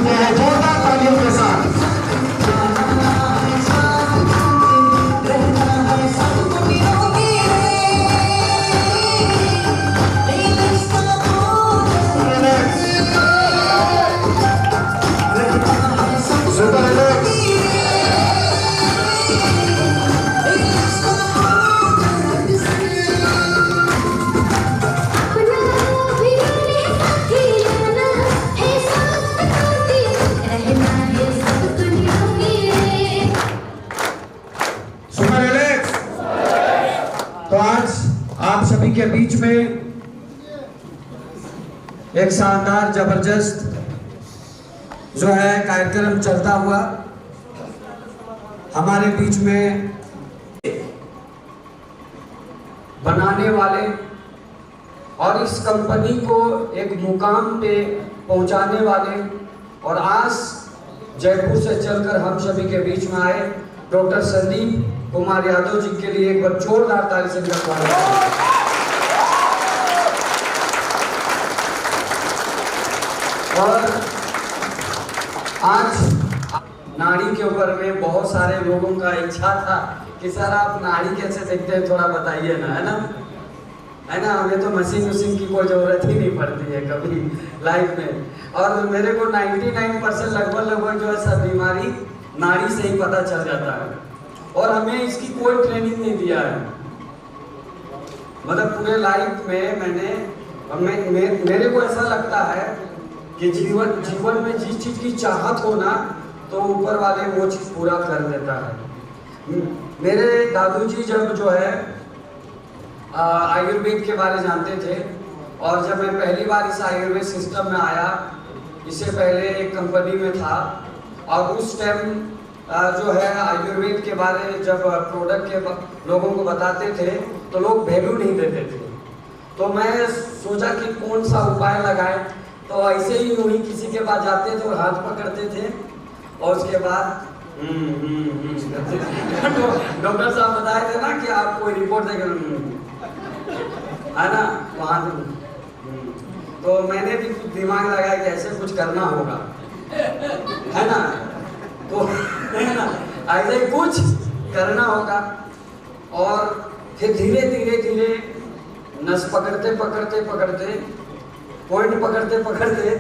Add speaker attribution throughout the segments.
Speaker 1: चुके हैं जोरदार तालियों के साथ। तो आज आप सभी के बीच में एक शानदार जबरदस्त जो है कार्यक्रम चलता हुआ हमारे बीच में बनाने वाले और इस कंपनी को एक मुकाम पे पहुंचाने वाले और आज जयपुर से चलकर हम सभी के बीच में आए डॉक्टर संदीप कुमार यादव जी के लिए एक बार जोरदार ताली से स्वागत है। और आज नाड़ी के ऊपर में बहुत सारे लोगों का इच्छा था कि सर आप नाड़ी कैसे देखते हैं थोड़ा बताइए ना, है ना, हमें तो मशीन की कोई जरूरत ही नहीं पड़ती है कभी लाइफ में। और मेरे को 99% लगभग जो है सब बीमारी नाड़ी से ही पता चल जाता है और हमें इसकी कोई ट्रेनिंग नहीं दिया है। मतलब पूरे लाइफ में मेरे को ऐसा लगता है कि जीवन में जिस चीज की चाहत हो ना तो ऊपर वाले वो चीज पूरा कर देता है। मेरे दादू जी जब जो है आयुर्वेद के बारे जानते थे और जब मैं पहली बार इस आयुर्वेद सिस्टम में आया, इससे पहले एक कंपनी में था और उस टाइम जो है आयुर्वेद के बारे जब प्रोडक्ट के लोगों को बताते थे तो लोग वैल्यू नहीं देते थे। तो मैं सोचा कि कौन सा उपाय लगाए, तो ऐसे ही यूं ही किसी के पास जाते थे और हाथ पकड़ते थे और उसके बाद डॉक्टर साहब बताए थे ना कि आप कोई रिपोर्ट देकर है ना वहां तो मैंने भी कुछ दिमाग लगाया कि ऐसे कुछ करना होगा, है ना, तो है ना ऐसे कुछ करना होगा। और फिर धीरे धीरे नस पकड़ते पॉइंट पकड़ते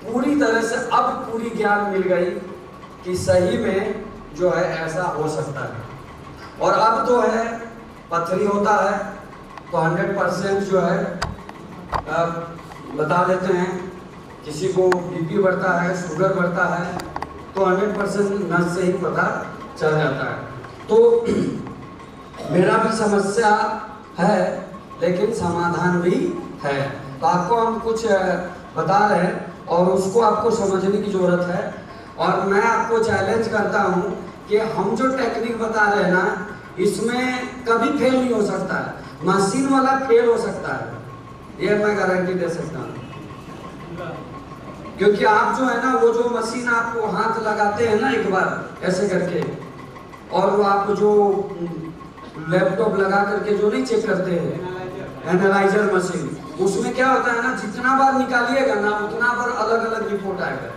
Speaker 1: पूरी तरह से अब पूरी ज्ञान मिल गई कि सही में जो है ऐसा हो सकता है। और अब तो है पथरी होता है तो 100% जो है बता देते हैं, किसी को बीपी बढ़ता है, शुगर बढ़ता है तो 100% नस से ही पता चल जाता है। तो मेरा भी समस्या है लेकिन समाधान भी है, तो आपको हम कुछ बता रहे हैं और उसको आपको समझने की जरूरत है। और मैं आपको चैलेंज करता हूँ कि हम जो टेक्निक बता रहे हैं ना इसमें कभी फेल नहीं हो सकता है, मशीन वाला फेल हो सकता है, ये मैं गारंटी दे सकता हूँ। क्योंकि आप जो है ना वो जो मशीन आपको हाथ लगाते हैं ना एक बार ऐसे करके और वो आप जो लैपटॉप लगा करके जो नहीं चेक करते हैं एनालाइजर मशीन, उसमें क्या होता है ना जितना बार निकालिएगा ना उतना बार अलग अलग रिपोर्ट आएगा।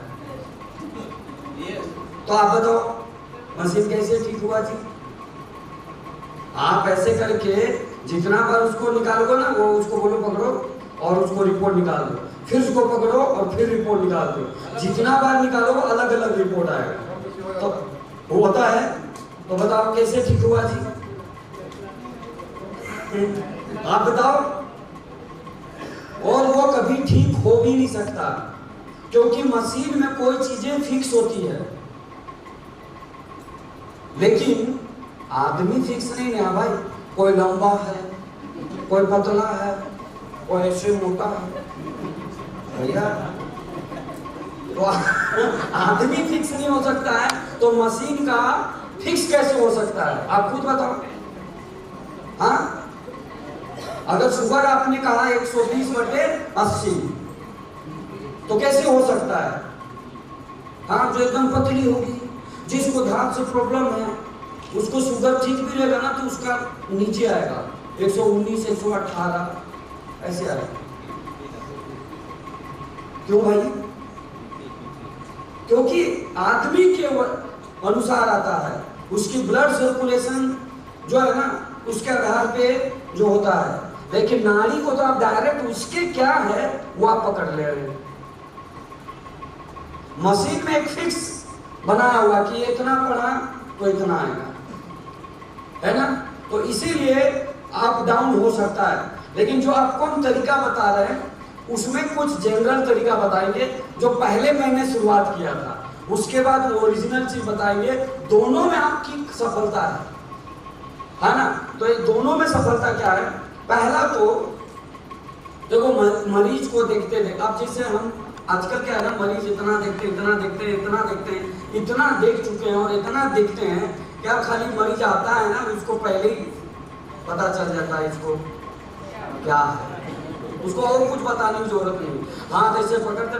Speaker 1: तो आप बताओ मशीन कैसे ठीक हुआ जी? आप ऐसे करके जितना बार उसको निकालोगे ना वो उसको बोलो पकड़ो और उसको रिपोर्ट निकाल दो, फिर उसको पकड़ो और फिर रिपोर्ट निकाल दो, जितना बार निकालो अलग अलग रिपोर्ट आएगा। तो वो होता है, तो बताओ कैसे ठीक हुआ जी? आप बताओ। और वो कभी ठीक हो भी नहीं सकता क्योंकि मशीन में कोई चीजें फिक्स होती है लेकिन आदमी फिक्स नहीं है भाई। कोई लंबा है, कोई पतला है, कोई ऐसे मोटा है भैया, तो आदमी फिक्स नहीं हो सकता है तो मशीन का फिक्स कैसे हो सकता है? आप खुद बताओ। हाँ, अगर शुगर आपने कहा 120/80 तो कैसे हो सकता है? हाँ, जो एकदम पतली होगी, जिसको धात से प्रॉब्लम है उसको शुगर ठीक भी रहेगा ना तो उसका नीचे आएगा 119 118 ऐसे आएगा। क्यों भाई? क्योंकि आदमी के अनुसार आता है, उसकी ब्लड सर्कुलेशन जो है ना उसके आधार पे जो होता है। लेकिन नाड़ी को तो आप डायरेक्ट उसके क्या है वो आप पकड़ ले रहे हैं। मशीन में एक फिक्स बनाया हुआ कि इतना पढ़ा तो इतना आएगा, है ना। तो इसीलिए अप डाउन हो सकता है। लेकिन जो आपको हम तरीका बता रहे हैं उसमें कुछ जनरल तरीका बताएंगे जो पहले मैंने शुरुआत किया था, उसके बाद वो ओरिजिनल चीज बताएंगे। दोनों में आपकी सफलता है ना। तो ये दोनों में सफलता क्या है? पहला तो देखो मरीज को देखते थे। अब जैसे हम आजकल क्या है ना, मरीज इतना देखते हैं, इतना देख चुके हैं और इतना देखते हैं क्या खाली मरीज आता है ना उसको पहले ही पता चल जाता है इसको क्या है, उसको और कुछ बताने की जरूरत नहीं। हाँ जैसे पकड़ते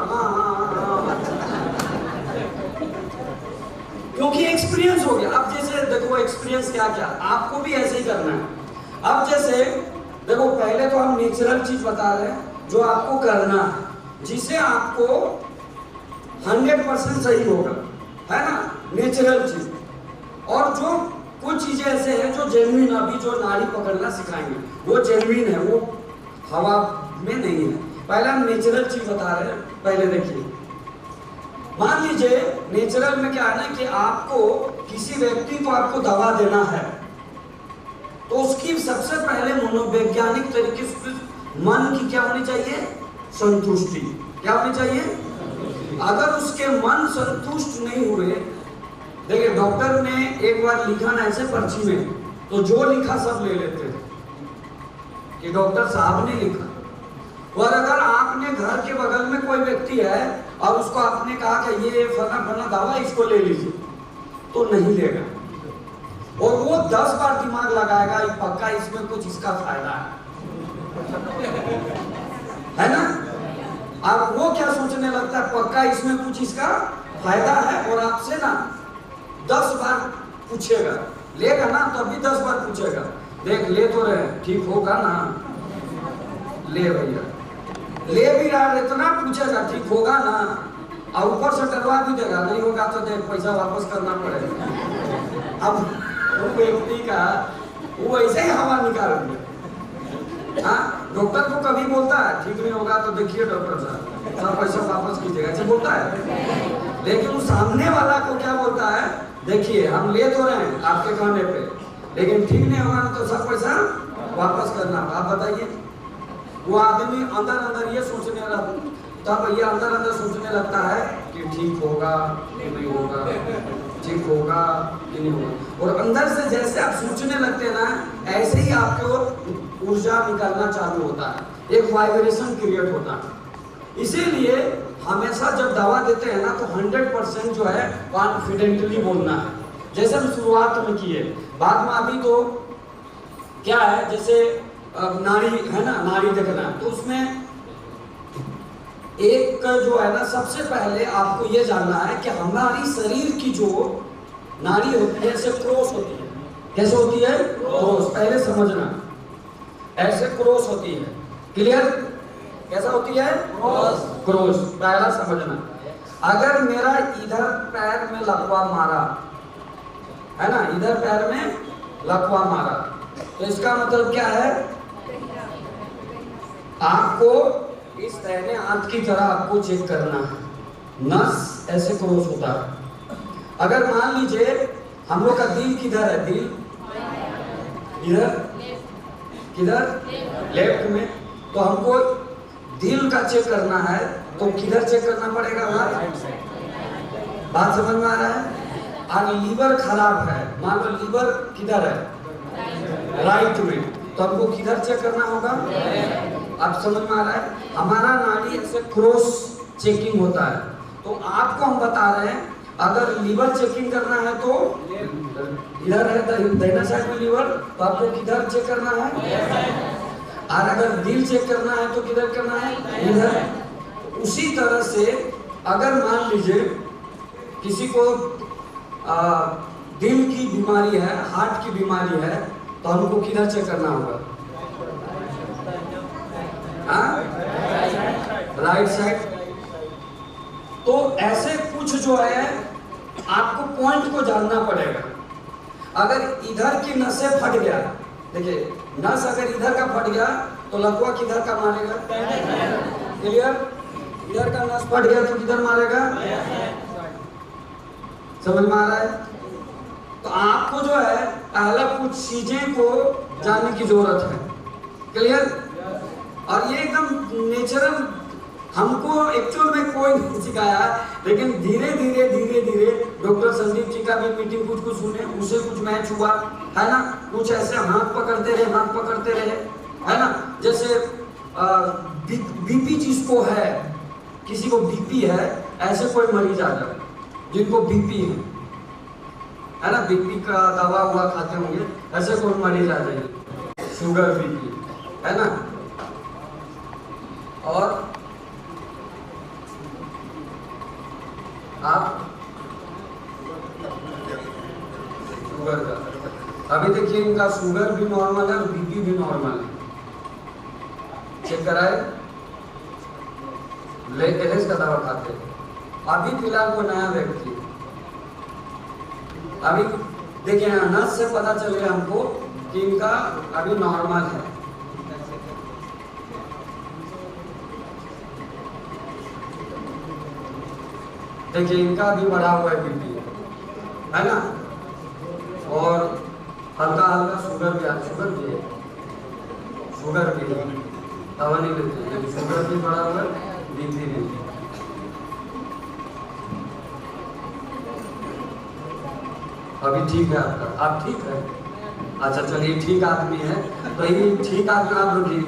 Speaker 1: हाँ क्योंकि एक्सपीरियंस हो गया। अब जैसे देखो एक्सपीरियंस क्या क्या, आपको भी ऐसे ही करना है। अब जैसे देखो पहले तो हम नेचुरल चीज बता रहे हैं जो आपको करना है, जिसे आपको 100% सही होगा, है ना, नेचुरल चीज। और जो कुछ चीजें ऐसे हैं जो जेन्युइन, अभी जो नाड़ी पकड़ना सिखाएंगे वो जेन्युइन है, वो हवा में नहीं है। पहले हम नेचुरल चीज बता रहे हैं। पहले देखिए, मान लीजिए नेचुरल में क्या है ना कि आपको किसी व्यक्ति को आपको दवा देना है तो उसकी सबसे पहले मनोवैज्ञानिक तरीके से मन की क्या होनी चाहिए? संतुष्टि। क्या होनी चाहिए? अगर उसके मन संतुष्ट नहीं हुए, देखिए डॉक्टर ने एक बार लिखा ना ऐसे पर्ची में, तो जो लिखा सब ले लेते हैं कि डॉक्टर साहब ने लिखा। और अगर आपने घर के बगल में कोई व्यक्ति है और उसको आपने कहा कि ये फला फला दवा इसको ले लीजिए, तो नहीं लेगा। और वो 10 बार दिमाग लगाएगा पक्का इसमें कुछ इसका फायदा है ना। अब वो क्या सोचने लगता है, पक्का इसमें कुछ इसका फायदा है, और आपसे ना 10 बार पूछेगा, लेगा ना तो अभी 10 बार पूछेगा, देख ले तो रहे ठीक होगा ना, ले भैया, ले भी रहा है, इतना पूछेगा ठीक होगा ना, और ऊपर से डरवा भी देगा, नहीं होगा तो देख पैसा वापस करना पड़ेगा। अब वो व्यक्ति का वो ऐसे ही हवा निकाल दिया। हाँ, डॉक्टर को कभी बोलता है ठीक नहीं होगा तो देखिए डॉक्टर साहब सब पैसा वापस कीजिएगा, ऐसे बोलता है। लेकिन वो सामने वाला को क्या बोलता है, देखिए हम ले तो रहे हैं आपके कहने पे, लेकिन ठीक नहीं होगा तो सब पैसा वापस करना। आप बताइए, वो आदमी अंदर अंदर ये सोचने लगता, तब ये अंदर अंदर सोचने लगता है कि ठीक होगा कि नहीं होगा, ठीक होगा कि नहीं होगा। और अंदर से जैसे आप सोचने लगते हैं ना, ऐसे ही आपको ऊर्जा निकलना चालू होता है, एक वाइब्रेशन क्रिएट होता है। इसीलिए हमेशा जब दवा देते हैं ना तो 100% जो है कॉन्फिडेंटली बोलना है, जैसे हम शुरुआत में किए। बाद में अभी तो क्या है, जैसे नाड़ी है ना, नाड़ी देखना है तो उसमें एक जो है ना, सबसे पहले आपको ये जानना है कि हमारी शरीर की जो नाड़ी होती है ऐसे क्रॉस होती है। कैसे होती है? क्रॉस। पहले समझना, ऐसे क्रॉस होती है। क्लियर? कैसा होती है? क्रॉस। पहला समझना। अगर मेरा इधर पैर में लकवा मारा है ना, इधर पैर में लकवा मारा, तो इसका मतलब क्या है, आपको इस दाहिने हाथ की तरह आपको चेक करना है, नस ऐसे क्रॉस होता है। अगर मान लीजिए हम लोग का दिल किधर है, दिल इधर, किधर? लेफ्ट में। तो हमको दिल का चेक करना है तो किधर चेक करना पड़ेगा हमारा? बात समझ में आ रहा है? और लीवर खराब है, मान लो लीवर किधर है? राइट में, तो हमको किधर चेक करना होगा? आप समझ में आ रहा है? हमारा नाड़ी ऐसे क्रॉस चेकिंग होता है। तो आपको हम बता रहे हैं, अगर लीवर चेकिंग करना है तो इधर है दाहिना साइड में लीवर, तो आपको किधर चेक करना है? और अगर दिल चेक करना है तो किधर करना है? इधर। उसी तरह से अगर मान लीजिए किसी को दिल की बीमारी है, हार्ट की बीमारी है, तो हमको किधर चेक करना होगा? Right side. तो ऐसे कुछ जो है आपको पॉइंट को जानना पड़ेगा। अगर इधर की नसें फट गया, देखिए नस अगर इधर का फट गया तो लकवा किधर का मारेगा? क्लियर? इधर का नस फट गया तो किधर मारेगा? समझ में आ रहा है? तो आपको जो है पहला कुछ चीजें को जानने की जरूरत है। क्लियर? और ये एकदम नेचुरल, हमको एक्चुअल में कोई नहीं सिखाया, लेकिन धीरे धीरे डॉक्टर संदीप जी का भी मीटिंग कुछ सुने, उसे कुछ मैच हुआ है ना, कुछ ऐसे हाथ पकड़ते रहे है ना। जैसे बीपी जिसको है, किसी को बीपी है, ऐसे कोई मरीज आ जाए जिनको बीपी है ना, बीपी का दवा हुआ खाते होंगे, ऐसे कोई मरीज आ जाए, शुगर बीपी है ना। और आप शुगर का, अभी देखिए इनका शुगर भी नॉर्मल है, बीपी भी नॉर्मल है, चेक कराए, एलएच का दवा खाते हैं। अभी फिलहाल को नया व्यक्ति, अभी देखिए नस से पता चल गया हमको कि इनका अभी नॉर्मल है। देखिए इनका भी बढ़ा हुआ है बीपी है ना, और हल्का हल्का शुगर भी है, शुगर भी है, दवा नहीं लेते हैं, शुगर भी बढ़ा हुआ है, बीपी भी। अभी ठीक है आपका, आप ठीक है? अच्छा चलिए, ठीक आदमी है तो ये ठीक आदमी, आप रुकिए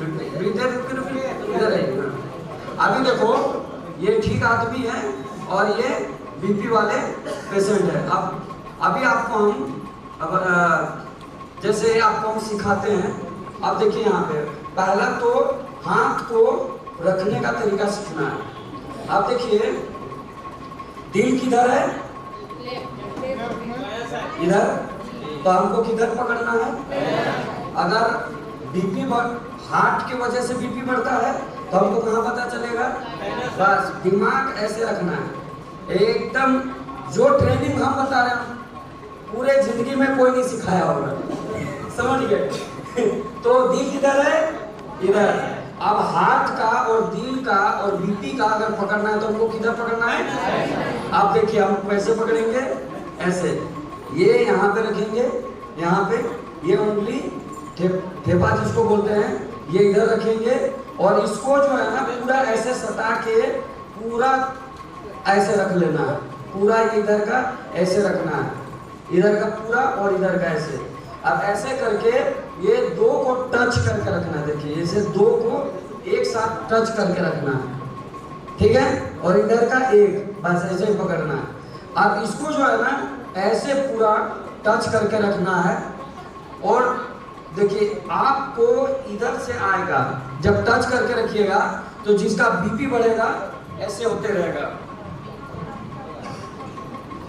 Speaker 1: इधर आइए। अभी देखो ये ठीक आदमी है और ये बीपी वाले पेशेंट है। अब अभी आपको हम जैसे आपको हम सिखाते हैं, अब देखिए यहाँ पे पहला तो हाथ को रखने का तरीका सीखना है। आप देखिए दिल किधर है? इधर, तो हमको किधर पकड़ना है? अगर बीपी हार्ट की वजह से बीपी बढ़ता है तो हमको कहाँ पता चलेगा? बस दिमाग ऐसे रखना है एकदम, जो ट्रेनिंग हम बता रहे हैं पूरे जिंदगी में कोई नहीं सिखाया होगा, समझ गए? तो दिल किधर है? इधर। अब हार्ट का और दिल का और बीपी का अगर पकड़ना है तो हमको किधर पकड़ना है? आप देखिए हम कैसे पकड़ेंगे, ऐसे, ये यहाँ पे रखेंगे, यहाँ पे ये उंगली ठेपा जिसको बोलते हैं, ये इधर रखेंगे और इसको जो है ना पूरा ऐसे सटा के पूरा ऐसे रख लेना है, पूरा इधर का ऐसे रखना है, इधर का पूरा और इधर का ऐसे। अब ऐसे करके ये दो को टच करके रखना है, देखिए ऐसे दो को एक साथ टच करके रखना है, ठीक है? और इधर का एक, बस ऐसे ही पकड़ना है। अब इसको जो है ना ऐसे पूरा टच करके रखना है और देखिए आपको इधर से आएगा, जब टच करके रखिएगा तो जिसका बीपी बढ़ेगा ऐसे होते रहेगा,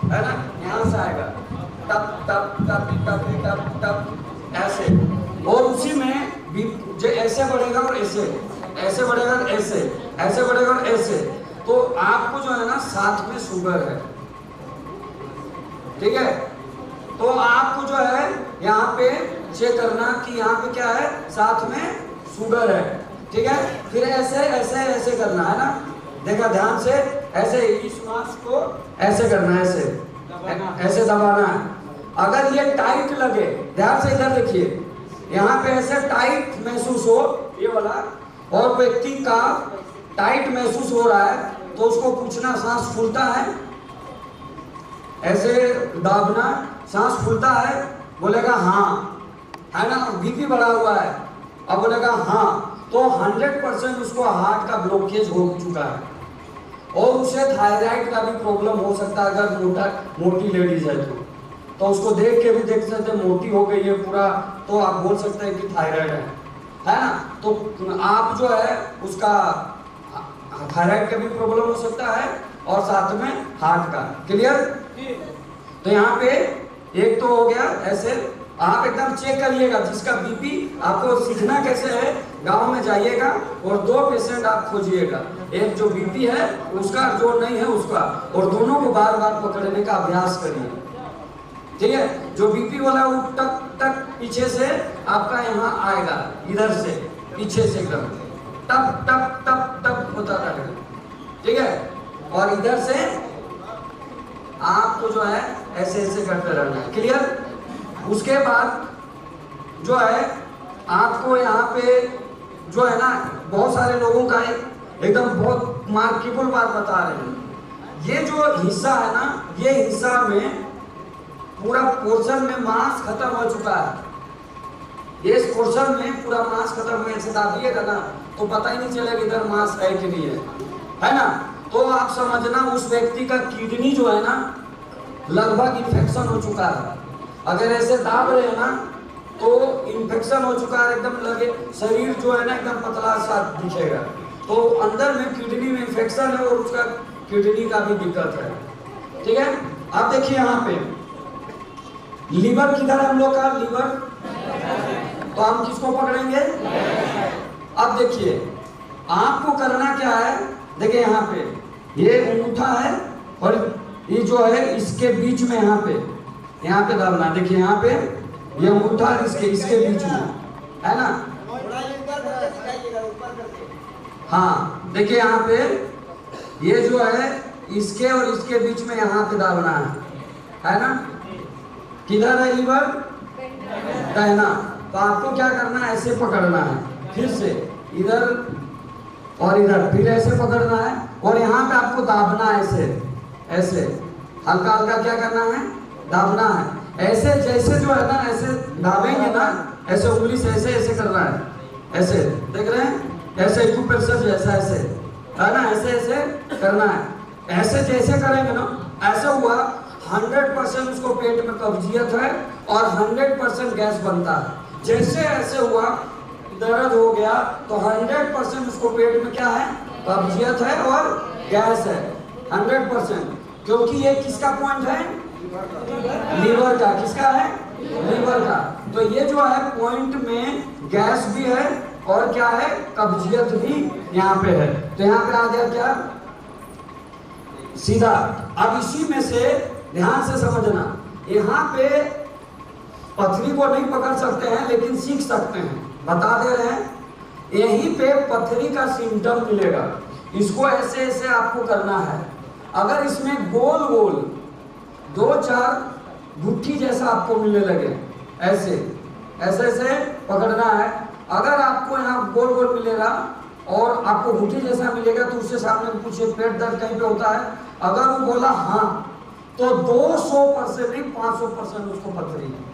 Speaker 1: है ना, यहाँ से आएगा टप टप टप टप टप टप ऐसे, और उसी में जो ऐसे बढ़ेगा और ऐसे बढ़ेगा और ऐसे बढ़ेगा और ऐसे। तो आपको जो है ना साथ में शुगर है, ठीक है? तो आपको जो है यहाँ पे चेक करना कि यहाँ पे क्या है, साथ में शुगर है, ठीक है? फिर ऐसे ऐसे ऐसे करना है ना, देखा ध्यान से, ऐसे इस मांस को ऐसे करना है, ऐसे दबाना है। अगर ये टाइट लगे, ध्यान से इधर देखिए, यहाँ पे ऐसे टाइट महसूस हो ये वाला, और व्यक्ति का टाइट महसूस हो रहा है तो उसको पूछना सांस फूलता है, ऐसे दाबना, सांस फूलता है, बोलेगा हाँ, है ना, बीपी बढ़ा हुआ है, अब बोलेगा हाँ, तो 100% उसको हार्ट का ब्लॉकेज हो चुका है और उसे थायराइड का भी प्रॉब्लम हो सकता है। अगर मोटी लेडीज है तो उसको देख के भी देख सकते हैं मोटी हो गई है पूरा, तो आप बोल सकते हैं कि थायराइड है ना। तो आप जो है उसका थायराइड का भी प्रॉब्लम हो सकता है और साथ में हार्ट का। क्लियर? तो यहाँ पे एक तो हो गया ऐसे, आप एकदम चेक करिएगा। जिसका बीपी, आपको सीखना कैसे है, गांव में जाइएगा और 2 पेशेंट आप खोजिएगा, एक जो बीपी है उसका, जो नहीं है उसका, और दोनों को बार बार पकड़ने का अभ्यास करिए, ठीक है। जो बीपी वाला वो टक टक पीछे से आपका यहाँ आएगा, इधर से पीछे से एकदम टप टप टप टप होता रहेगा, ठीक है। और इधर से आपको जो है ऐसे ऐसे करते रहना है, क्लियर। उसके बाद जो है आपको यहाँ पे जो है ना, बहुत सारे लोगों का एकदम बहुत मार्केबल बात बता रहे हैं। ये जो हिस्सा है ना, ये हिस्सा में पूरा पोर्शन में मांस खत्म हो चुका है। इस पोर्शन में पूरा मांस खत्म हो, ऐसे दाबिएगा ना तो पता ही नहीं चलेगा इधर मांस है कि नहीं है ना। तो आप समझना उस व्यक्ति का किडनी जो है ना लगभग इन्फेक्शन हो चुका है। अगर ऐसे दाब रहे हैं ना तो इन्फेक्शन हो चुका है, एकदम लगे शरीर जो है ना एकदम पतला सा दिखेगा, तो अंदर में किडनी में इन्फेक्शन है और उसका किडनी का भी दिक्कत है, ठीक है। आप देखिए यहाँ पे लीवर किधर है हम लोग का, लीवर, तो हम किसको पकड़ेंगे। अब देखिए आपको करना क्या है, देखिए यहाँ पे ये अंगूठा है और ये जो है इसके बीच में यहाँ पे दबना, देखिए यहाँ पे ये अंगूठा इसके बीच में है ना। हाँ देखिए यहाँ पे ये जो है इसके और इसके बीच में यहाँ पे दबना है ना। किधर है लीवर, दाहिना। तो आपको क्या करना है, ऐसे पकड़ना है, फिर से इधर और इधर, फिर ऐसे पकड़ना है और यहाँ पे आपको दाबना है, ऐसे हल्का हल्का क्या करना है, दाबना है। ऐसे जैसे जो है ना ऐसे दाबेंगे ना, ऐसे उंगली से ऐसे ऐसे करना है, ऐसे देख रहे हैं, ऐसे एक्यूप्रेशर जैसा ऐसे है ना, ऐसे ऐसे करना है। ऐसे जैसे करेंगे ना, ऐसा हुआ 100% उसको पेट में कब्जियत है और 100% गैस बनता है। जैसे ऐसे हुआ दर्द हो गया तो 100% उसको पेट में क्या है, कब्जियत है और गैस है 100%, क्योंकि ये किसका पॉइंट है, लीवर का। किसका है, लीवर का। तो ये जो है पॉइंट में गैस भी है और क्या है, कब्जियत भी यहाँ पे है। तो यहाँ पे आ गया क्या, सीधा। अब इसी में से ध्यान से समझना, यहाँ पे पथरी को नहीं पकड़ सकते हैं लेकिन सीख सकते हैं, बता दे रहे हैं। यहीं पे पथरी का सिम्टम मिलेगा, इसको ऐसे ऐसे आपको करना है। अगर इसमें गोल गोल 2-4 गुट्ठी जैसा आपको मिलने लगे, ऐसे ऐसे ऐसे पकड़ना है। अगर आपको यहाँ गोल गोल मिलेगा और आपको गुट्ठी जैसा मिलेगा तो उससे सामने पूछिए पेट दर्द कहीं पे होता है, अगर वो बोला हाँ तो 200% नहीं 500% उसको पथरी है,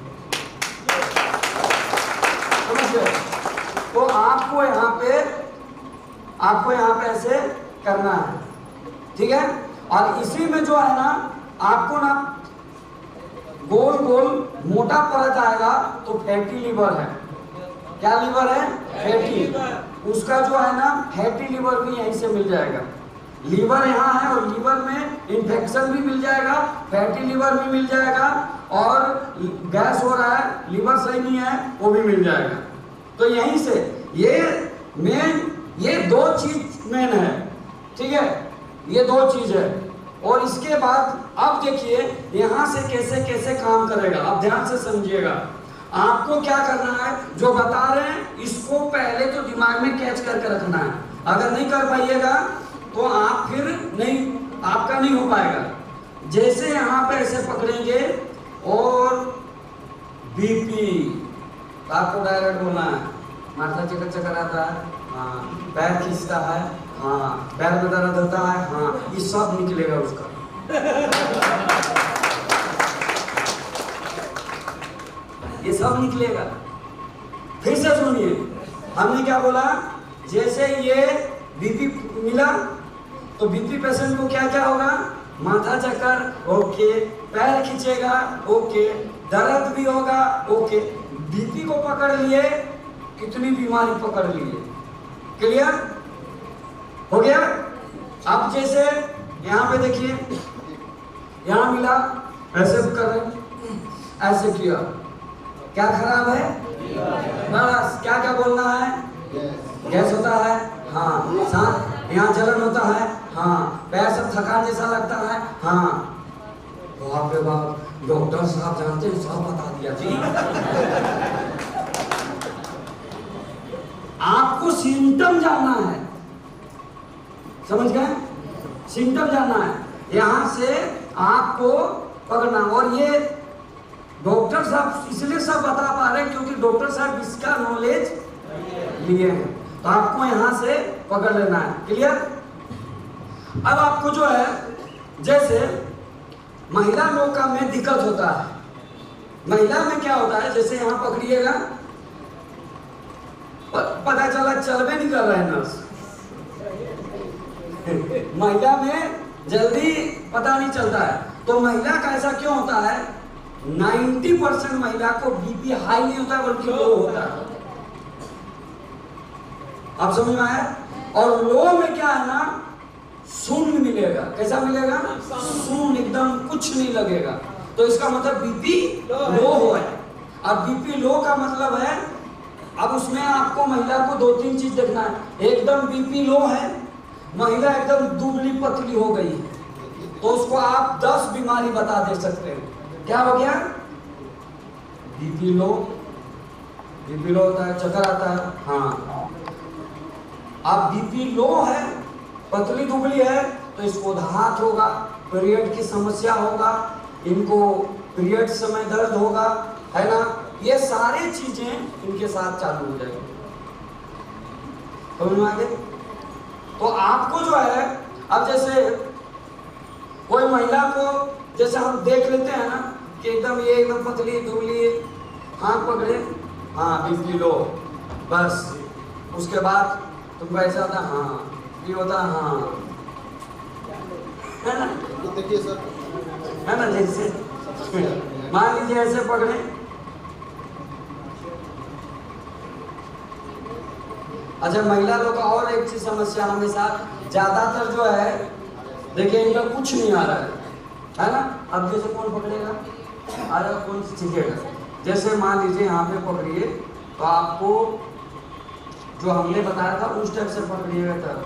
Speaker 1: समझे। तो आपको यहाँ पे ऐसे करना है, ठीक है। और इसी में जो है ना आपको ना गोल गोल मोटा परत आएगा तो फैटी लीवर है। क्या लीवर है, फैटी। उसका जो है ना फैटी लीवर भी यहीं से मिल जाएगा। लीवर यहाँ है और लीवर में इन्फेक्शन भी मिल जाएगा, फैटी लीवर भी मिल जाएगा और गैस हो रहा है, लीवर सही नहीं है, वो भी मिल जाएगा। तो यहीं से ये 2 चीज मेन है, ठीक है, ये 2 चीज है। और इसके बाद अब देखिए यहाँ से कैसे कैसे काम करेगा, आप ध्यान से समझिएगा। आपको क्या करना है, जो बता रहे हैं इसको पहले तो दिमाग में कैच करके रखना है। अगर नहीं कर पाइएगा तो आप फिर नहीं, आपका नहीं हो पाएगा। जैसे यहाँ पे ऐसे पकड़ेंगे और बीपी, आपको डायरेक्ट बोलना है, माथा चक्कर आता है, हाँ, पैर खींचता है, हाँ, पैर में दर्द होता है, हाँ, ये सब निकलेगा उसका। ये सब निकलेगा। फिर से सुनिए, हमने क्या बोला, जैसे ये बीपी मिला तो बीपी पेशेंट को क्या क्या होगा, माथा चक्कर, ओके, पैर खींचेगा, ओके, दर्द भी होगा, ओके। बीपी को पकड़ लिए, कितनी बीमारी पकड़ लिए, क्लियर हो गया। अब जैसे यहाँ पे देखिए, यहाँ मिला, ऐसे कर रहे, ऐसे किया, क्या खराब है? बस क्या क्या बोलना है? गैस होता है, हाँ। सांस, यहाँ जलन होता है, हाँ। पैर सब थकान जैसा लगता है, हाँ। बाप रे बाप, डॉक्टर साहब जानते हैं, सब बता दिया जी। आपको सिम्टम जानना है, समझ गए? सिम्टम जानना है, यहां से आपको पकड़ना। और ये डॉक्टर साहब इसलिए सब बता पा रहे हैं क्योंकि डॉक्टर साहब इसका नॉलेज लिए हैं, तो आपको यहां से पकड़ लेना है। क्लियर? अब आपको जो है, जैसे महिला लोग का में दिक्कत होता है, महिला में क्या होता है, जैसे यहां पकड़िएगा, पता चला चल भी नहीं कर रहा है नर्स। महिला में जल्दी पता नहीं चलता है, तो महिला का ऐसा क्यों होता है? 90% महिला को बीपी हाई नहीं होता बल्कि लो होता है। आप समझ में आया? और लो में क्या है ना, शून्य मिलेगा। कैसा मिलेगा? शून्य, एकदम कुछ नहीं लगेगा। तो इसका मतलब बीपी लो हो है। अब बीपी लो का मतलब है, अब उसमें आपको महिला को 2-3 चीज देखना है। एकदम बीपी लो है, महिला एकदम दुबली पतली हो गई है, तो उसको आप 10 बीमारी बता दे सकते हैं। क्या हो गया? बीपी लो, बीपी लो होता है, चक्कर आता है, हाँ। अब बीपी लो है, पतली दुबली है, तो इसको धात होगा, पीरियड की समस्या होगा, इनको पीरियड समय दर्द होगा, है ना? ये सारी चीजें इनके साथ चालू हो जाएगी। समझ में आ गए? तो आपको जो है, अब जैसे कोई महिला को जैसे हम देख लेते हैं ना कि एकदम ये एकदम पतली दुबली, हाथ पकड़े, हाँ बीपी लो, बस उसके बाद तुमको ऐसा होता है, हाँ ये होता है, हाँ, है ना?
Speaker 2: देखिए सर,
Speaker 1: है ना? जैसे मान लीजिए ऐसे पकड़े, अच्छा महिला लोग का और एक चीज समस्या हमेशा ज्यादातर जो है, देखिए इनका कुछ नहीं आ रहा है ना? अब जैसे कौन पकड़ेगा, आ रहा कौन सीखेगा? जैसे मान लीजिए यहाँ पे पकड़िए, तो आपको जो हमने बताया था उस टाइप से पकड़िएगा, तब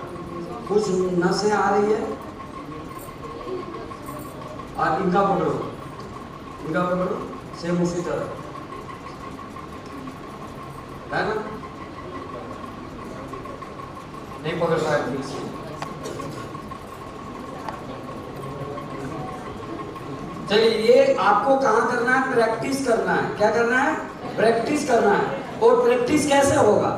Speaker 1: कुछ नसें आ रही है, और इनका पकड़ो, इनका पकड़ो, सेम उसी तरह, है ना? नहीं पकड़ पाए ठीक से। चलिए, ये आपको कहाँ करना है? प्रैक्टिस करना है। क्या करना है? प्रैक्टिस करना है। और प्रैक्टिस कैसे होगा?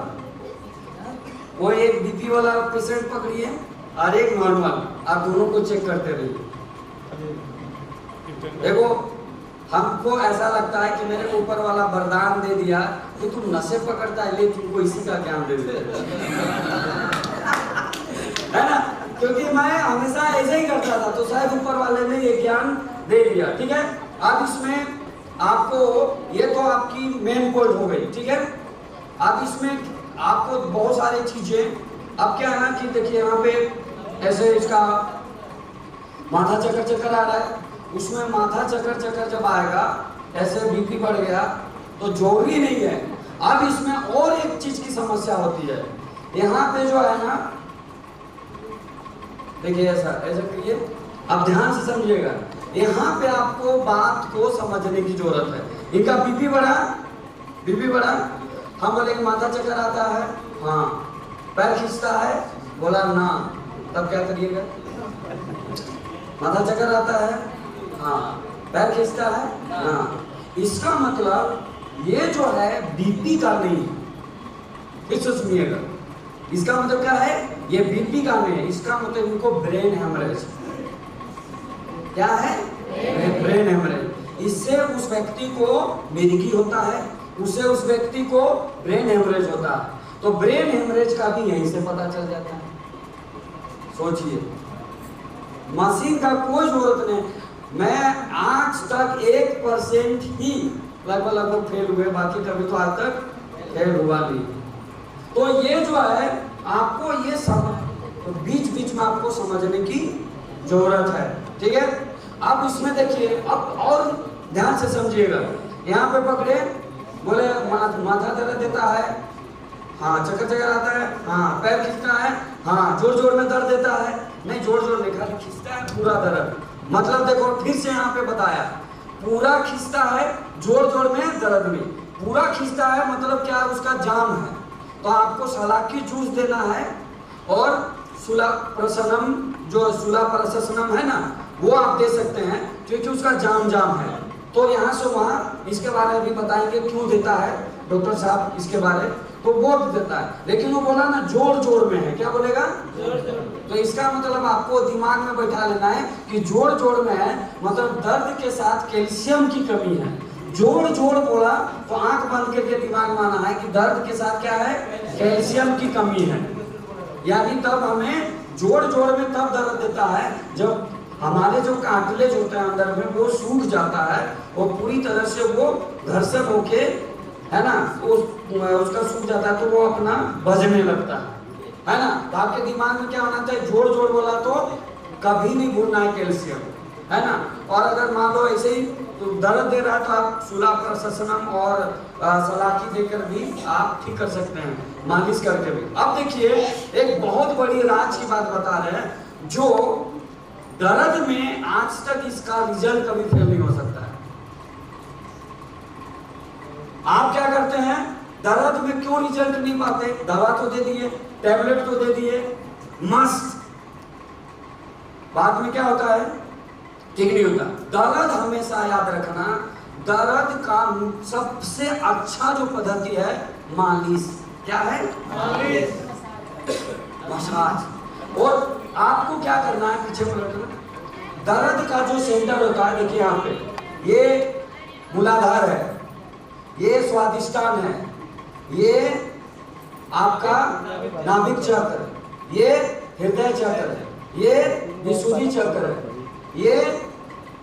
Speaker 1: वो एक बीपी वाला पेशेंट पकड़िए और एक नॉर्मल, आप दोनों को चेक करते रहिए। देखो, हमको ऐसा लगता है कि मेरे ऊपर वाला वरदान दे दिया कि तुम नशे पकड़ता है, ले तुमको इसी का ज्ञान दे दिया, है ना? क्योंकि मैं हमेशा ऐसे ही करता था, तो शायद ऊपर वाले ने ये ज्ञान दे दिया। ठीक है, अब इसमें आपको, ये तो आपकी मेन पॉइंट हो गई, ठीक है? अब इसमें आपको बहुत सारी चीजें, अब क्या है ना कि देखिए यहाँ पे ऐसे इसका माथा चक्कर चक्कर आ रहा है, उसमें माथा चक्कर चक्कर जब आएगा, ऐसे बीपी बढ़ गया, तो जरूरी नहीं है। अब इसमें और एक चीज की समस्या होती है, यहाँ पे जो है ना, देखिए ऐसा ऐसा करिए, अब ध्यान से समझिएगा, यहाँ पे आपको बात को समझने की जरूरत है। इनका बीपी बढ़ा, बीपी बढ़ा, हम बोले माथा चक्कर आता है, हाँ, पैर खींचता है, बोला ना, तब क्या करिएगा? माथा चक्कर आता है, हाँ, पैर खींचता है, हाँ। इसका मतलब ये जो है बीपी का नहीं है, फिर से सुनिएगा, इसका मतलब क्या है? ये बीपी का नहीं है, इसका मतलब इनको ब्रेन हेमरेज। क्या है? Brain haemorrhage. इससे उस व्यक्ति को मिर्गी होता है, उससे उस व्यक्ति को ब्रेन हेमरेज होता है। तो ब्रेन हेमरेज का भी यहीं से पता चल जाता है। सोचिए, मशीन का कोई जरूरत नहीं। मैं आज तक 1% ही लगभग फेल हुए, बाकी कभी तो आज तक फेल हुआ नहीं। तो ये जो है आपको ये सब तो बीच बीच में आपको समझने की जरूरत है, ठीक है? अब इसमें देखिए, अब और ध्यान से समझिएगा, यहाँ पे पकड़े, बोले माथा दर्द देता है, हाँ चक्कर चक्कर आता है, हाँ पैर खींचता है, हाँ जोर जोर में दर्द देता है, नहीं जोर जोर नहीं खाली खींचता है पूरा दर्द। मतलब देखो फिर से यहाँ पे बताया, पूरा खींचता है जोर जोर में दर्द में, पूरा खींचता है मतलब क्या, उसका जाम है। तो आपको सलाकी जूस देना है और सुलाप्रसनम, जो सुलाप्रसनम है ना, वो आप दे सकते हैं क्योंकि उसका जाम है। तो यहाँ से वहाँ इसके बारे में भी बताएंगे क्यों देता है डॉक्टर साहब इसके बारे, तो वो भी देता है। लेकिन वो बोला ना जोर जोर में है, क्या बोलेगा, तो इसका मतलब आपको दिमाग में बैठा लेना है कि जोर जोर में है मतलब दर्द के साथ कैल्शियम की कमी है। जोर जोर बोला तो आंख बंद करके दिमाग में आना है कि दर्द के साथ क्या है, कैल्शियम की कमी है। यानी तब हमें जोर जोर में तब दर्द देता है जब हमारे जो कार्टिलेज होते हैं अंदर में वो सूख जाता है, वो पूरी तरह से वो घर्षण होके है ना, उसका सूख जाता है तो वो अपना बजने लगता है ना। तो आपके दिमाग में क्या होना चाहिए, जोर जोर बोला तो कभी नहीं भूलना है कैल्शियम, है ना। और अगर मान लो ऐसे ही तो दर्द दे रहा है तो आप सुलाप्रसनम और सलाकी देकर भी आप ठीक कर सकते हैं, मालिश करके भी। अब देखिए एक बहुत बड़ी राज की बात बता रहे हैं, जो दर्द में आज तक इसका रिजल्ट कभी फेल नहीं हो सकता है। आप क्या करते हैं, दर्द में क्यों रिजल्ट नहीं पाते, दवा तो दे दिए, टैबलेट तो दे दिए, मस्त, बाद में क्या होता है, ठीक नहीं होता। दर्द हमेशा याद रखना, दर्द का सबसे अच्छा जो पद्धति है मालिश, क्या है, मालिश, मसाज। और आपको क्या करना है, पीछे पलटना, दर्द का जो सेंटर होता है, देखिए यहाँ पे ये मूलाधार है, ये स्वादिष्टान है, ये आपका नाभिक चक्र, ये हृदय चक्र है, ये विशुद्धि चक्र है, ये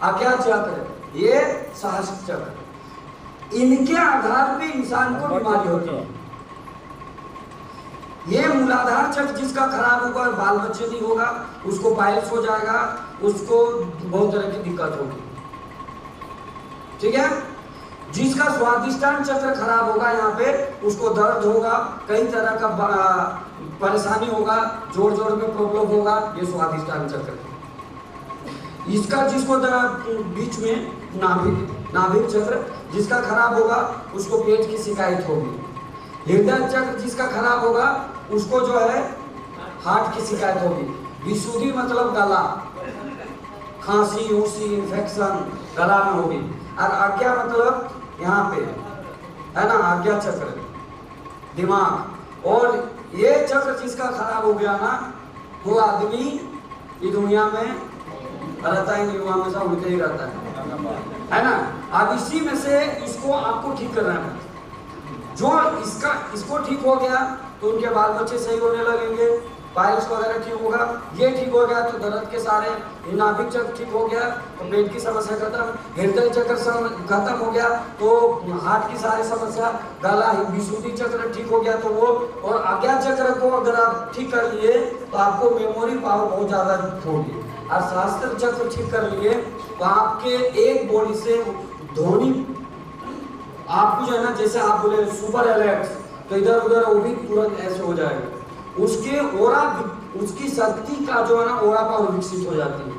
Speaker 1: आज्ञा चक्र, ये सहस्त्र चक्र। इनके आधार पे इंसान को बीमारी होती है। ये मूलाधार चक्र जिसका खराब होगा, बाल बच्चे नहीं होगा, उसको पाइल्स हो जाएगा, उसको बहुत तरह की दिक्कत होगी, ठीक है। जिसका स्वादिष्टान चक्र खराब होगा, यहाँ पे उसको दर्द होगा, कई तरह का परेशानी होगा, जोर जोर में प्रॉब्लम होगा, ये स्वादिष्टान चक्र। इसका जिसको बीच में नाभिक चक्र जिसका खराब होगा उसको पेट की शिकायत होगी। हृदय चक्र जिसका खराब होगा उसको जो है हार्ट की शिकायत होगी। विशुद्धि मतलब गला, खांसी उसी इन्फेक्शन गला में होगी। और आज्ञा मतलब यहाँ पे है ना, आज्ञा चक्र दिमाग। और ये चक्र जिसका खराब हो गया ना, वो आदमी इस दुनिया में रहता ही नहीं, वो हमेशा उल्टे ही रहता है ना। अब इसी में से इसको आपको ठीक करना है। जो इसको ठीक हो गया तो उनके बाल बच्चे सही होने लगेंगे, पाइल्स वगैरह ठीक होगा। ये ठीक हो गया तो दर्द के सारे, नाभिक चक्र ठीक हो गया तो पेट की समस्या खत्म, हृदय चक्र खत्म हो गया तो हार्ट की सारी समस्या, गला विशुद्धि चक्र ठीक हो गया तो वो, और आज्ञा चक्र को अगर आप ठीक कर लिए तो आपको मेमोरी पावर बहुत ज्यादा होगी। और शास्त्र चक्र ठीक कर लिए तो आपके एक बॉडी से ध्वनि आपको जो है ना, जैसे आप बोले सुपर अलर्ट, तो इधर उधर वो भी तुरंत ऐसे हो जाएगा। उसके ओरा, उसकी शक्ति का जो है ना ओरा पावर विकसित हो जाती है।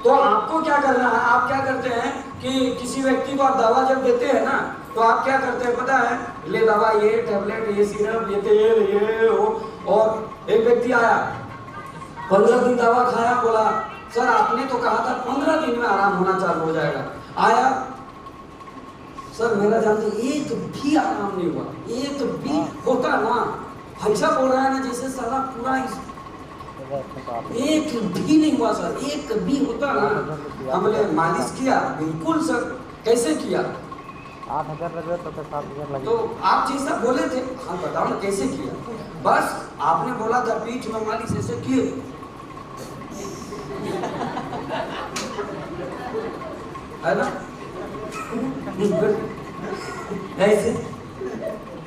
Speaker 1: तो आपको क्या करना है, आप क्या करते हैं कि किसी व्यक्ति को आप दवा जब देते हैं ना, तो आप क्या करते हैं पता है, ले दवा, ये टैबलेट, ये सिरप, ये तेल, ये वो। और एक व्यक्ति आया, 15 दिन दवा खाया, बोला सर आपने तो कहा था 15 दिन में आराम होना चालू हो जाएगा। आया, सर मेरा जानते एक भी आराम नहीं हुआ, एक भी होता ना, ऐसा बोल रहा है ना जैसे साला पूरा एक भी नहीं हुआ सर, एक भी होता ना। हमने मालिश किया, बिल्कुल सर, कैसे किया,
Speaker 2: 8,000 लगे तो 7,000 लगे।
Speaker 1: तो आप जैसा बोले थे, हाँ बताओ ना कैसे किया। बस आपने बोला था पीठ में मालिश ऐसे किए, है ना, ऐसे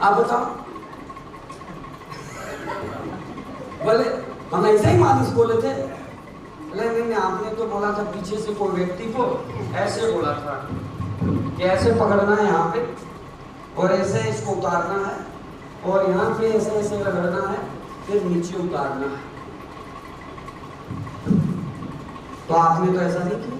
Speaker 1: आप बताओ, बोले हम ऐसे ही मालिश बोले थे। नहीं आपने तो बोला था पीछे से कोई व्यक्ति को ऐसे बोला था। कि ऐसे पकड़ना है यहाँ पे और ऐसे इसको उतारना है और यहाँ पे ऐसे ऐसे रगड़ना है, फिर नीचे उतारना है। तो आपने तो ऐसा नहीं किया,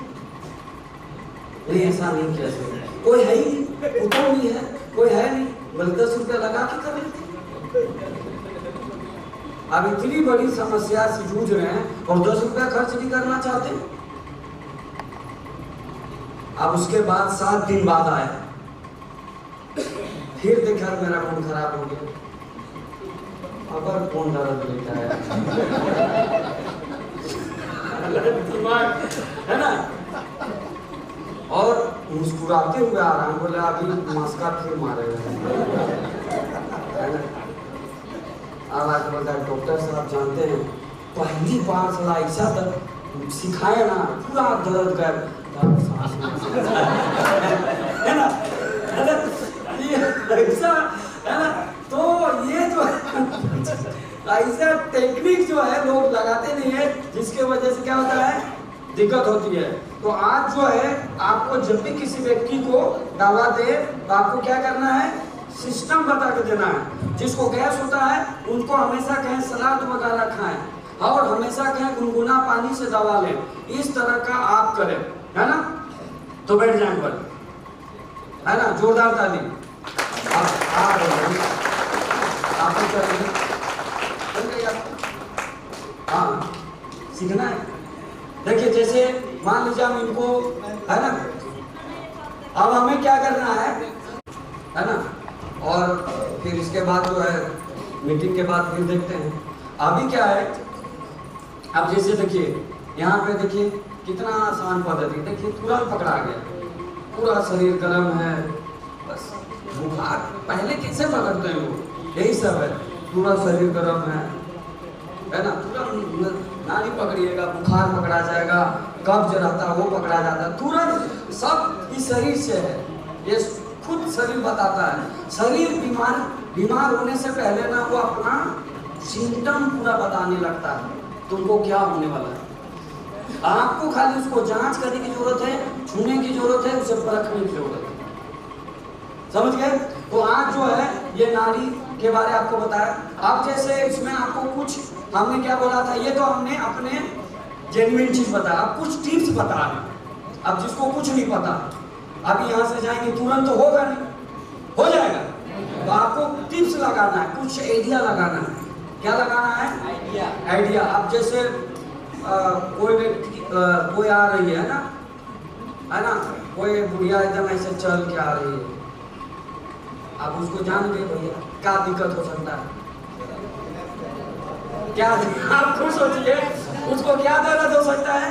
Speaker 1: नहीं ऐसा नहीं किया सर, कोई है ही नहीं, उतो नहीं है, कोई है नहीं, बस 10 रुपया लगा के कर लेते। अब इतनी बड़ी समस्या से जूझ रहे हैं और 10 रुपया खर्च नहीं करना चाहते। अब उसके बाद 7 दिन बाद आया, फिर देखा मेरा खून खराब हो गया, अगर कौन दर्द लेता है दिमाग है ना। और मुस्कुराते हुए आ रहा हूँ, बोले अभी मस्का फिर मारेगा है ना। अब आज बोलता है डॉक्टर साहब जानते हैं पहली बार साला ऐसा दर्द सिखाए ना, पूरा दर्द गया है ना, ऐसा है ना। तो ये जो ऐसा टेक्निक जो है लोग लगाते नहीं है, जिसके वजह से क्या होता है, दिक्कत होती है। तो आज जो है आपको जब भी किसी व्यक्ति को दवा दे तो आपको क्या करना है, सिस्टम बता के देना है। जिसको गैस होता है उनको हमेशा कहें सलाद वगैरह खाएं और हमेशा कहें गुनगुना पानी से दवा लें, इस तरह का आप करें, है ना। तो बैठ जाए पर, है ना, जोरदार ताली आप करेंगे। हाँ सीखना है। देखिए जैसे मान लीजिए हम इनको, है ना, अब हमें क्या करना है ना, और फिर इसके बाद जो है मीटिंग के बाद फिर देखते हैं। अभी क्या है, अब जैसे देखिए यहाँ पे देखिए कितना आसान पद्धति, देखिए तुरंत पकड़ा गया, पूरा शरीर गर्म है, बस बुखार पहले कैसे पकड़ते हैं लोग, यही सब है, पूरा शरीर गर्म है ना, तुरंत नाड़ी पकड़िएगा बुखार पकड़ा जाएगा, कब्ज रहता है वो पकड़ा जाता है, तुरंत सब इस शरीर से है, ये खुद शरीर बताता है। शरीर बीमार होने से पहले ना वो अपना सिम्टम पूरा बताने लगता है, तुमको क्या होने वाला है। आपको खाली उसको जांच करने की जरूरत है, छूने की जरूरत है, उसे परखने की जरूरत है, समझ गए। तो आज जो है ये नाड़ी के बारे आपको बताया। अब जैसे इसमें आपको कुछ हमने क्या बोला था, ये तो हमने अपने जेन्युइन चीज बताया, अब कुछ टिप्स बता रहे। अब जिसको कुछ नहीं पता, अभी यहाँ से जाएंगे तुरंत तो होगा नहीं, हो जाएगा, तो आपको टिप्स लगाना है, कुछ आइडिया लगाना है। क्या लगाना है, आइडिया। अब जैसे कोई व्यक्ति कोई आ रही है ना, कोई बुढ़िया एकदम ऐसे चल के आ रही है, आप उसको जान गए भैया क्या दिक्कत हो सकता है, क्या आप खुद सोचिए उसको क्या दर्द हो सकता है,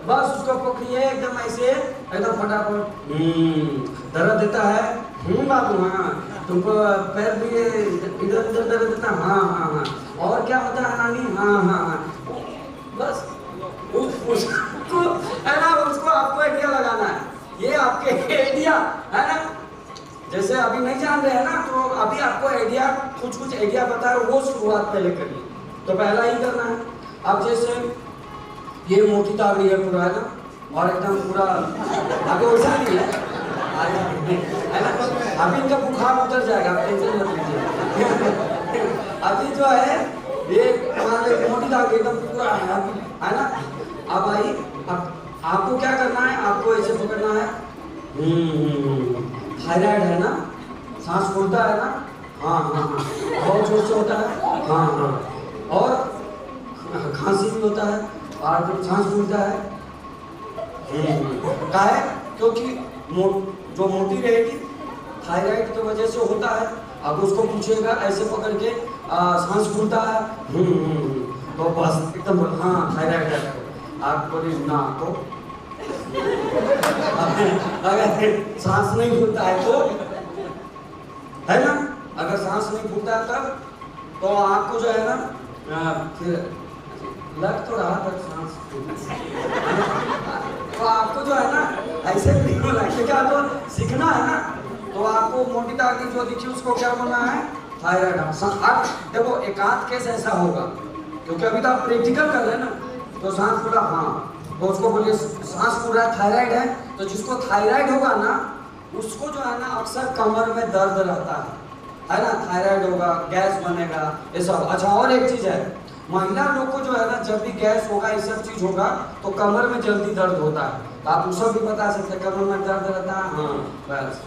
Speaker 1: बस उसको पकड़िए एकदम ऐसे, एकदम फटाफट दर्द देता है, बाबू हाँ, तुमको पैर भी इधर उधर दर्द देता है, हाँ हाँ हाँ, और क्या होता है नानी, हाँ हाँ हाँ, बस उसको है ना, उसको आपको आइडिया लगाना है, ये आपके आइडिया है ना। जैसे अभी नहीं जान रहे हैं ना, तो अभी आपको आइडिया कुछ आइडिया बता रहे, वो शुरुआत पहले करिए, तो पहला ही करना है। अब जैसे ये मोटी तावड़ी है पूरा, है ना, और एकदम पूरा आगे वैसा नहीं है ना, अभी इनका बुखार उतर जाएगा, आप टेंशन मत लीजिए। अभी जो है ये मोटी तावड़ी एकदम पूरा है ना। अब आई, अब आपको क्या करना है, आपको ऐसे पकड़ना है, थायराइड है ना, सांस फूलता है ना, हाँ हाँ हाँ, बहुत जोर से होता है, हाँ हाँ, और खांसी भी होता है, और फिर सांस फूलता है, क्या है, क्योंकि जो मोटी रहेगी थायराइड की वजह से होता है। अब उसको पूछेगा ऐसे पकड़ के सांस फूलता है, तो बस एकदम हाँ थायराइड है, आप बोले ना, तो अगर सांस नहीं फूलता है तो, है ना, अगर सांस नहीं फूलता है तब, तो आपको जो है ना फिर लग तो रहा था सांस, तो आपको जो है ना ऐसे क्योंकि आपको सीखना है ना, तो आपको मोटी ताकत जो दिखी उसको क्या बोलना है, थायराइड। अब देखो एक आध केस ऐसा होगा, क्योंकि अभी तो आप प्रैक्टिकल कर रहे हैं ना, तो सांस फूला, हाँ तो उसको बोलिए सांस फूल रहा है, थायराइड है। तो जिसको थायराइड होगा ना उसको जो है ना अक्सर कमर में दर्द रहता है ना, थायराइड होगा, गैस बनेगा, ये सब। अच्छा और एक चीज है, महिला लोग को जो है ना जब भी गैस होगा ये सब चीज होगा तो कमर में जल्दी दर्द होता है। तो आप उसको भी बता सकते हैं कमर में दर्द रहता है, हाँ बस।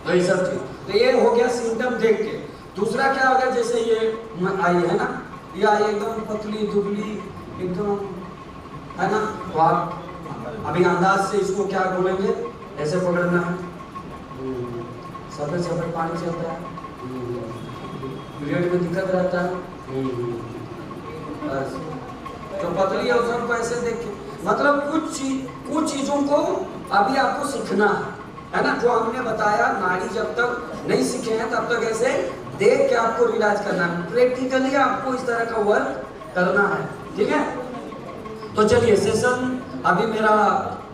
Speaker 1: तो ये सब चीज, तो ये हो गया सिम्टम देख के। दूसरा क्या हो गया, जैसे ये आई है ना, ये आई एकदम पतली दुबली एकदम, है ना, तो आप अभी अंदाज से इसको क्या बोलेंगे, ऐसे पकड़ना है, सफेद सफेद पानी चलता है, पीरियड में दिक्कत रहता है, बस। जो पतली है उसको ऐसे देख के, मतलब कुछ चीजों को अभी आपको सीखना है ना, जो हमने बताया नाड़ी जब तक नहीं सीखे हैं तब तक ऐसे देख के आपको रियलाइज करना है, प्रैक्टिकली आपको इस तरह का वर्क करना है, ठीक है। तो चलिए सेशन अभी मेरा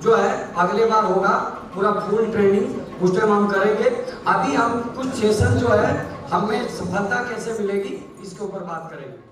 Speaker 1: जो है अगले बार होगा, पूरा फुल ट्रेनिंग उस टाइम हम करेंगे। अभी हम कुछ सेशन जो है हमें सफलता कैसे मिलेगी इसके ऊपर बात करेंगे।